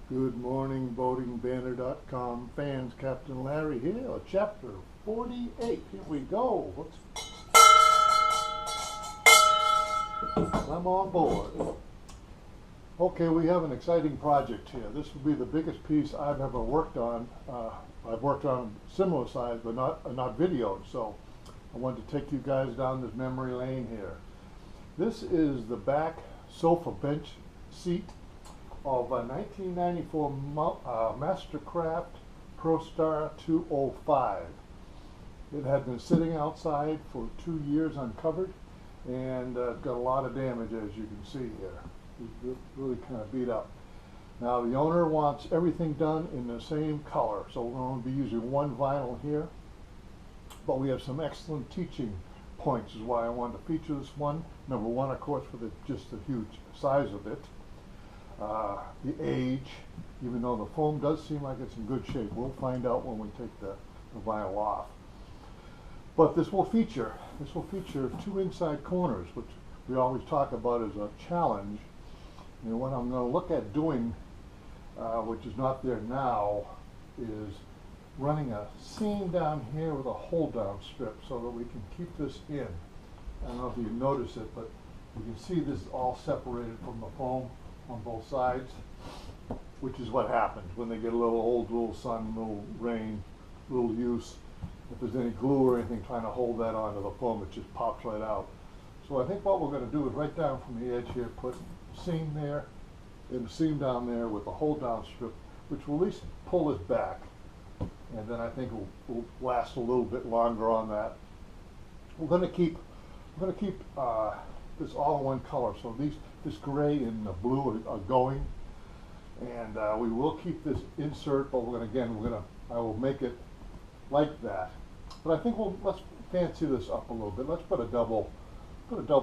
Good morning, boatingbanner.com fans. Captain Larry here, chapter 48. Here we go. I'm on board. Okay, we have an exciting project here. This will be the biggest piece I've ever worked on. I've worked on similar size, but not videoed. So I wanted to take you guys down this memory lane here. This is the back sofa bench seat of a 1994 Mastercraft ProStar 205. It had been sitting outside for 2 years uncovered and got a lot of damage, as you can see here. It's really kind of beat up. Now the owner wants everything done in the same color, so we're going to be using one vinyl here, but we have some excellent teaching points is why I wanted to feature this one. Number one, of course, for just the huge size of it. The age, even though the foam does seem like it's in good shape. We'll find out when we take the vinyl off. But this will feature two inside corners, which we always talk about as a challenge. And what I'm going to look at doing, which is not there now, is running a seam down here with a hold down strip so that we can keep this in. I don't know if you can notice it, but you can see this is all separated from the foam on both sides, which is what happens when they get a little sun, a little rain, a little use. If there's any glue or anything trying to hold that onto the foam, it just pops right out. So I think what we're going to do is right down from the edge here, put a seam there and a seam down there with a hold down strip, which will at least pull this back. And then I think we'll last a little bit longer on that. We're going to keep this all in one color. So this gray and the blue are going, and we will keep this insert, but I will make it like that. But I think let's fancy this up a little bit. Let's put a double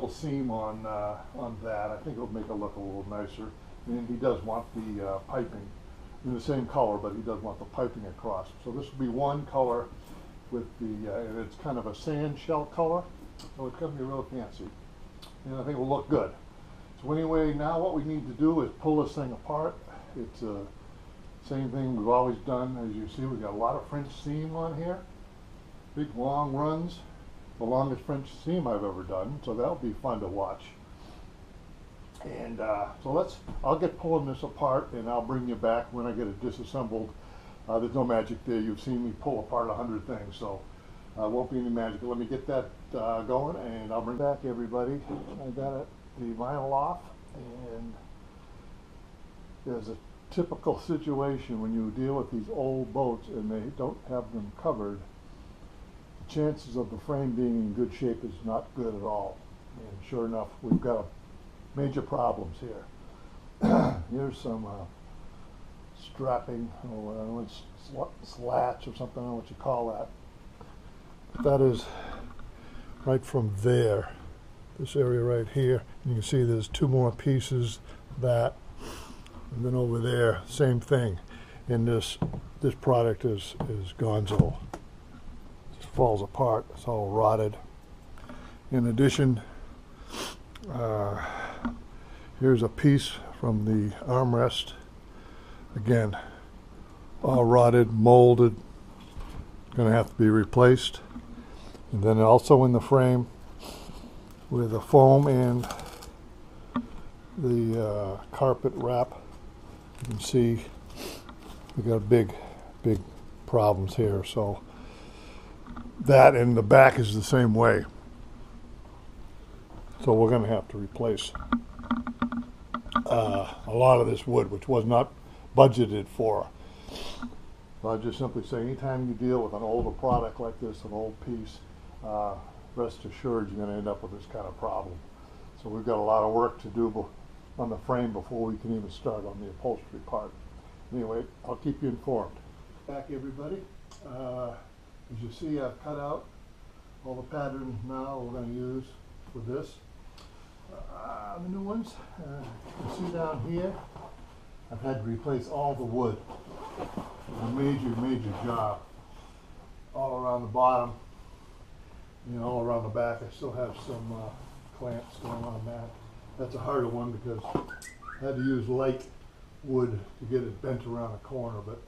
seam on that. I think it'll make it look a little nicer. And he does want the piping in the same color, but he does want the piping across. So this will be one color with and it's kind of a sandshell color, so it's going to be real fancy, and I think it will look good. So anyway, now what we need to do is pull this thing apart. It's the same thing we've always done. As you see, we've got a lot of French seam on here, big long runs, the longest French seam I've ever done, so that'll be fun to watch. And so I'll get pulling this apart, and I'll bring you back when I get it disassembled. There's no magic there. You've seen me pull apart 100 things, so won't be any magic. Let me get that going, and I'll bring back everybody. I got the vinyl off, and there's a typical situation when you deal with these old boats and they don't have them covered. The chances of the frame being in good shape is not good at all. And sure enough, we've got major problems here. Here's some strapping, or slats or something, I don't know what you call that. That is right from there, this area right here. You can see there's two more pieces, that, and then over there, same thing. And this product is gonzo. It just falls apart. It's all rotted. In addition, here's a piece from the armrest. Again, all rotted, molded. Going to have to be replaced. And then also in the frame with the foam and the carpet wrap. You can see we got big problems here. So that, and the back is the same way. So we're going to have to replace a lot of this wood, which was not budgeted for. So I'll just simply say, anytime you deal with an older product like this, an old piece, rest assured you're going to end up with this kind of problem. So we've got a lot of work to do on the frame before we can even start on the upholstery part. Anyway, I'll keep you informed. Back, everybody. As you see, I've cut out all the patterns now we're going to use for this. The new ones, you can see down here, I've had to replace all the wood. It's a major job. All around the bottom, all around the back. I still have some clamps going on that. That's a harder one because I had to use light wood to get it bent around a corner, but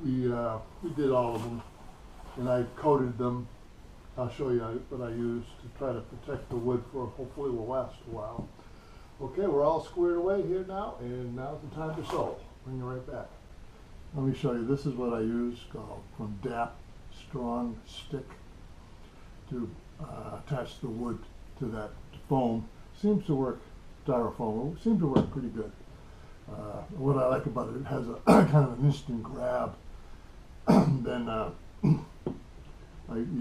we did all of them, and I coated them. I'll show you what I used to try to protect the wood for hopefully will last a while. Okay, we're all squared away here now, and now's the time to sew. Bring you right back. Let me show you. This is what I use from Dap Strongrstick to attach the wood to that foam. Seems to work, styrofoam. It seems to work pretty good. What I like about it, it has a kind of an instant grab. Then you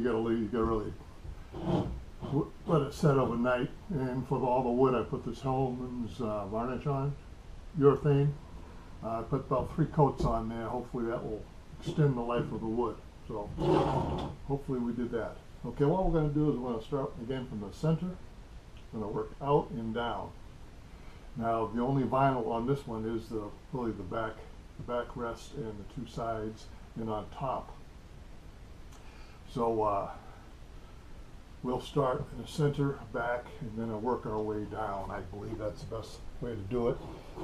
gotta really let it set overnight. And for all the wood, I put this Hellman's varnish on, urethane. I put about 3 coats on there. Hopefully that will extend the life of the wood. So hopefully we did that. Okay, what we're going to do is we're going to start again from the center. We're going to work out and down. Now the only vinyl on this one is really the backrest and the 2 sides and on top. So we'll start in the center, back, and then work our way down. I believe that's the best way to do it.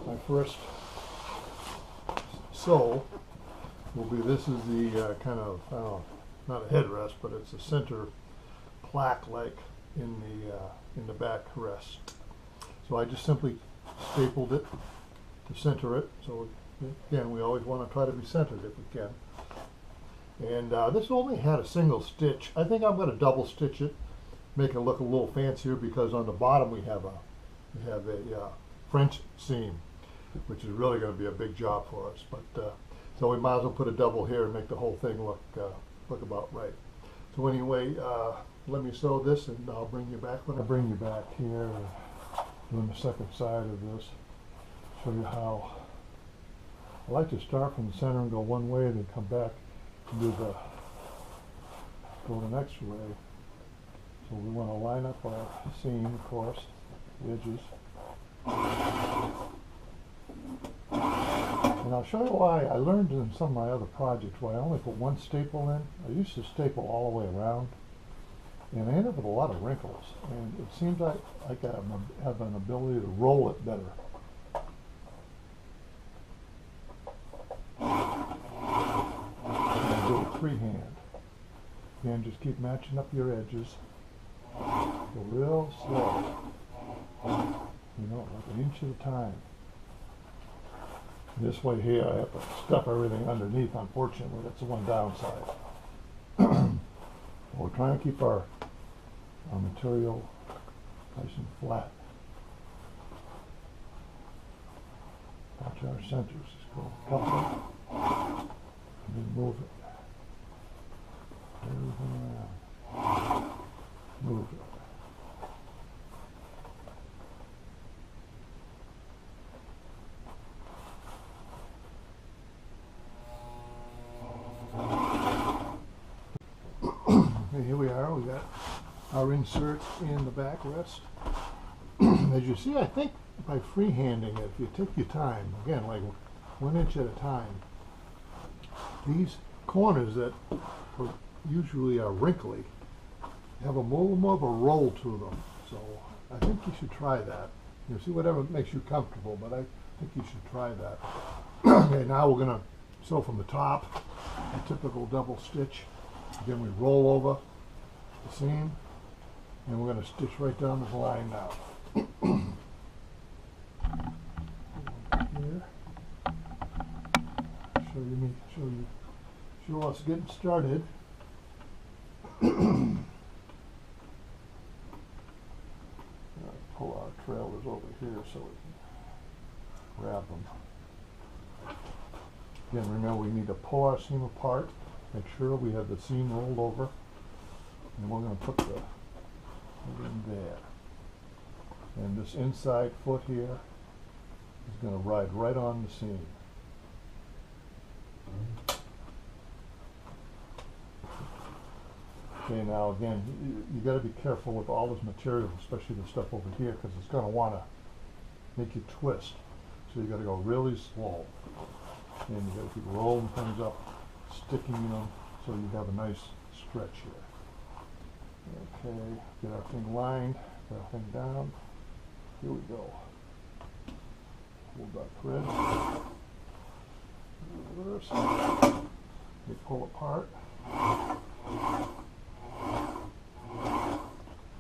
My first sew will be, this is the kind of, not a headrest, but it's a center plaque like in the backrest. So I just simply stapled it to center it. So again, we always want to try to be centered if we can. And this only had a single stitch. I think I'm going to double stitch it, make it look a little fancier, because on the bottom we have a French seam, which is really going to be a big job for us. But so we might as well put a double here and make the whole thing look about right. So anyway, let me sew this, and I'll bring you back when I bring you back here, doing the second side of this. Show you how I like to start from the center and go one way, and then come back and go the next way. So we want to line up our seam, of course, the edges. And I'll show you why. I learned in some of my other projects why I only put 1 staple in. I used to staple all the way around, and I ended up with a lot of wrinkles. And it seems like I have an ability to roll it better. And I do it freehand. Again, just keep matching up your edges. Go real slow. You know, like 1 inch at a time. This way here, I have to stuff everything underneath. Unfortunately, that's the one downside. We're trying to keep our material nice and flat. Watch our centers. Just go couple, and then move it. Everything around. Move it. Here we are, we got our insert in the backrest. As you see, I think by freehanding it, if you take your time, again, like 1 inch at a time, these corners that usually are wrinkly have a little more of a roll to them. So I think you should try that. You see, whatever makes you comfortable, but I think you should try that. Okay, now we're going to sew from the top, a typical double stitch. Again, we roll over the seam, and we're going to stitch right down this line now. Here. Show us getting started. Pull our trailers over here so we can grab them. Again, remember, we need to pull our seam apart. Make sure we have the seam rolled over, and we're going to put it in there. And this inside foot here is going to ride right on the seam. Okay, now again, you got to be careful with all this material, especially the stuff over here, because it's going to want to make you twist. So you got to go really slow, and you got to keep rolling things up, sticking them, so you have a nice stretch here. Okay, get our thing lined, get our thing down. Here we go. Hold that thread. Reverse. They pull apart.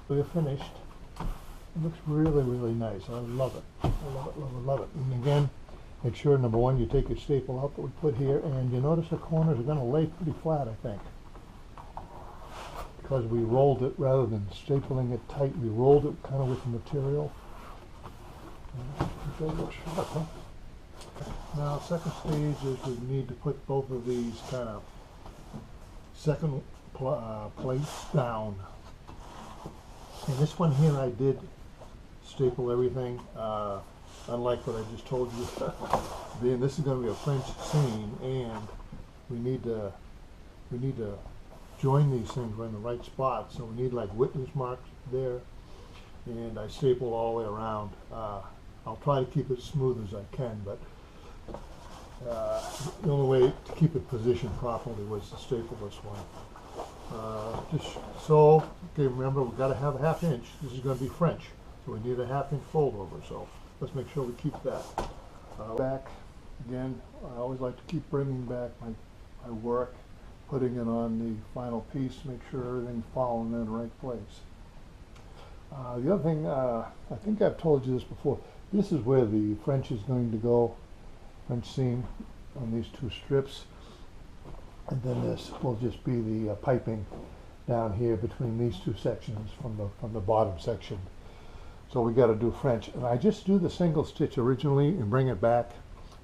We're finished. It looks really, really nice. I love it. I love it, love it, love it. And again, make sure, number one, you take your staple out that we put here, and you notice the corners are going to lay pretty flat, I think. Because we rolled it rather than stapling it tight, we rolled it kind of with the material. Now, second stage is we need to put both of these kind of second plates down. And this one here I did staple everything, unlike what I just told you. Then this is going to be a French seam, and we need to join these things right in the right spot. So we need like witness marks there, and I staple all the way around. I'll try to keep it smooth as I can, but the only way to keep it positioned properly was to staple this one. Just so, okay, remember we've got to have a 1/2 inch. This is going to be French, so we need a 1/2 inch fold over. So let's make sure we keep that. Back, again, I always like to keep bringing back my work, putting it on the final piece, make sure everything's falling in the right place. The other thing, I think I've told you this before, this is where the French is going to go, French seam on these two strips. And then this will just be the piping down here between these two sections from the bottom section. So we got to do French, and I just do the single stitch originally and bring it back,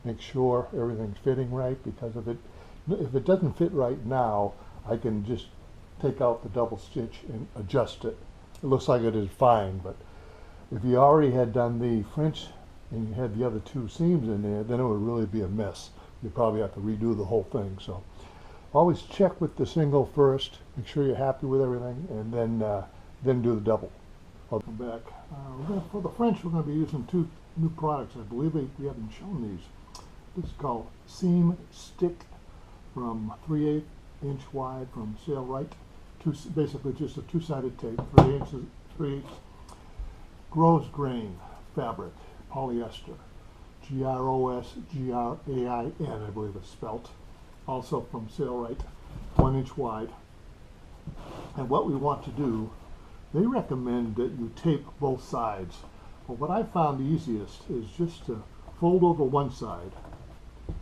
make sure everything's fitting right, because if it doesn't fit right now, I can just take out the double stitch and adjust it. It looks like it is fine, but if you already had done the French and you had the other two seams in there, then it would really be a mess. You'd probably have to redo the whole thing. So always check with the single first, make sure you're happy with everything, and then do the double. I'll come back. For the French, we're going to be using two new products. I believe we haven't shown these. This is called Seamstick, from 3/8 inch wide from Sailrite. Basically just a two-sided tape, 3/8 gross grain fabric, polyester, Grosgrain, I believe it's spelt. Also from Sailrite, 1 inch wide. And what we want to do, they recommend that you tape both sides. But what I found easiest is just to fold over one side. Let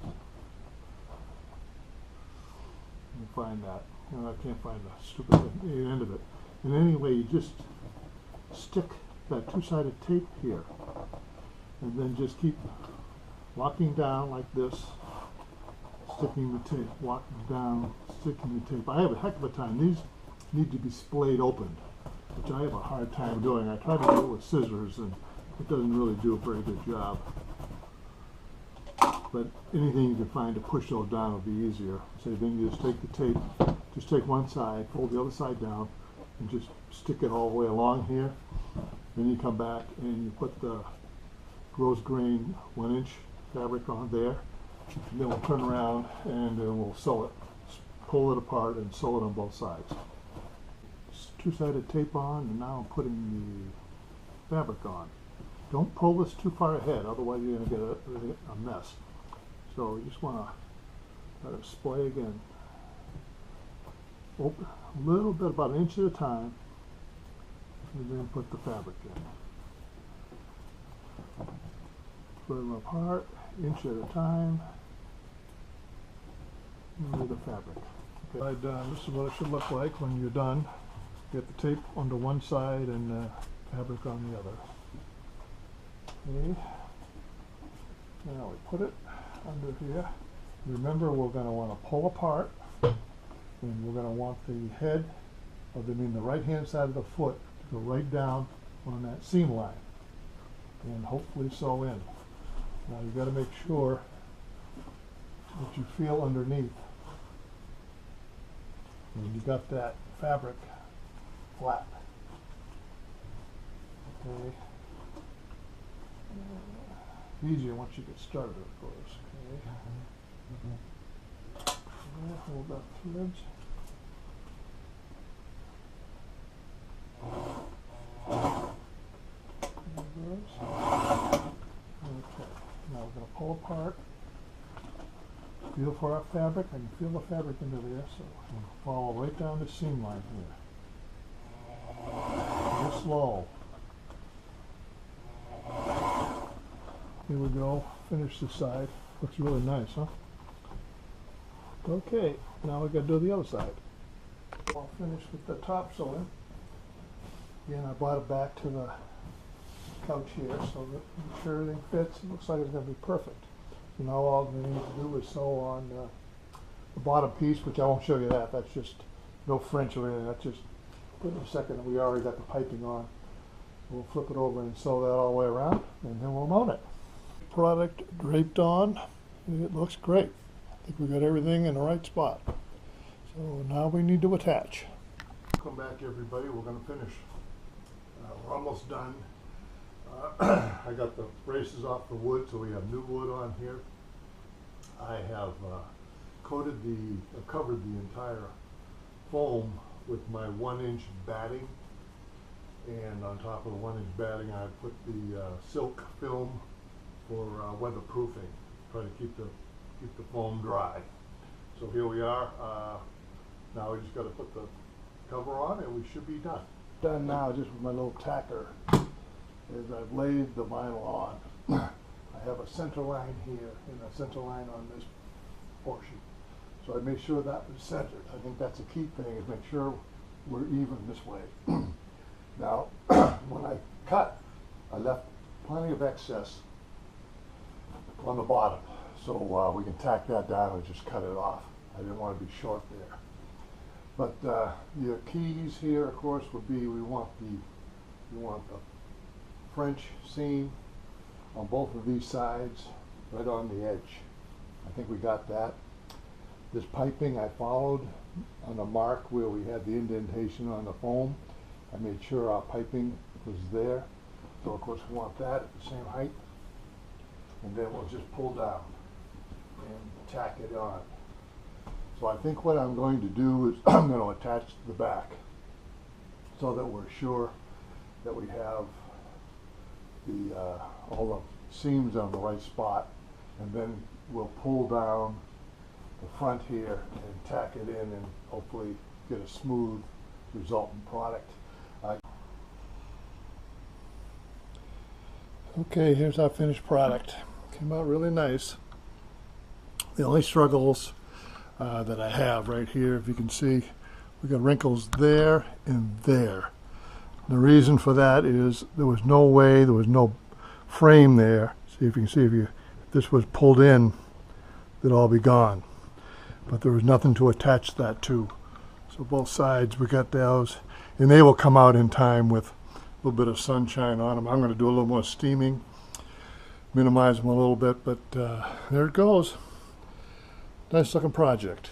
me find that. No, I can't find the stupid thing, the end of it. And anyway, you just stick that two-sided tape here, and then just keep locking down like this, sticking the tape, locking down, sticking the tape. I have a heck of a time. These need to be splayed open, which I have a hard time doing. I try to do it with scissors, and it doesn't really do a very good job. But anything you can find to push those down will be easier. So then you just take the tape, just take one side, fold the other side down, and just stick it all the way along here. Then you come back and you put the gross grain 1 inch fabric on there. And then we'll turn around and we'll sew it, pull it apart and sew it on both sides. Two-sided tape on, and now I'm putting the fabric on. Don't pull this too far ahead, otherwise you're going to get a mess. So you just want to let it splay again. Open a little bit, about 1 inch at a time, and then put the fabric in. Put them apart, 1 inch at a time, and with the fabric. Okay. This is what it should look like when you're done. Get the tape onto one side and fabric on the other. Okay. Now we put it under here. Remember, we're going to want to pull apart, and we're going to want the head of the right hand side of the foot to go right down on that seam line, and hopefully sew in. Now you've got to make sure that you feel underneath, and you got that fabric flat. Okay. Easier once you get started, of course. Okay. Hold that thread. Okay. Now apart. Feel for our fabric. I can feel the fabric into there, so I'm going to follow right down the seam line here. Real slow. Here we go. Finish this side. Looks really nice, huh? Okay, now we got to do the other side. I'll finish with the top sewing. Again, I brought it back to the couch here so that make sure everything fits. It looks like it's going to be perfect. So now all we need to do is sew on the bottom piece, which I won't show you that. That's just no French or anything. That's just put in a second. We already got the piping on. We'll flip it over and sew that all the way around, and then we'll mount it. Product draped on. It looks great. I think we got everything in the right spot. So now we need to attach. Come back, everybody. We're going to finish. We're almost done. I got the braces off the wood, so we have new wood on here. I have covered the entire foam with my 1-inch batting, and on top of the 1-inch batting, I put the silk film for weatherproofing, try to keep the foam dry. So here we are. Now we just got to put the cover on, and we should be done. Done now, just with my little tacker. Is I've laid the vinyl on. I have a center line here and a center line on this portion. So I made sure that was centered. I think that's a key thing, is make sure we're even this way. Now, when I cut, I left plenty of excess on the bottom. So we can tack that down and just cut it off. I didn't want to be short there. But your keys here, of course, would be we want the French seam on both of these sides, right on the edge. I think we got that. This piping I followed on the mark where we had the indentation on the foam. I made sure our piping was there. So of course we want that at the same height. And then we'll just pull down and tack it on. So I think what I'm going to do is I'm going to attach the back so that we're sure that we have all the seams on the right spot, and then we'll pull down the front here and tack it in and hopefully get a smooth resultant product. Okay, here's our finished product. Came out really nice. The only struggles that I have right here, if you can see, we got wrinkles there and there. The reason for that is there was no way, there was no frame there. See if you can see, if this was pulled in, it'd all be gone. But there was nothing to attach that to. So both sides we got those, and they will come out in time with a little bit of sunshine on them. I'm going to do a little more steaming, minimize them a little bit, but there it goes. Nice looking project.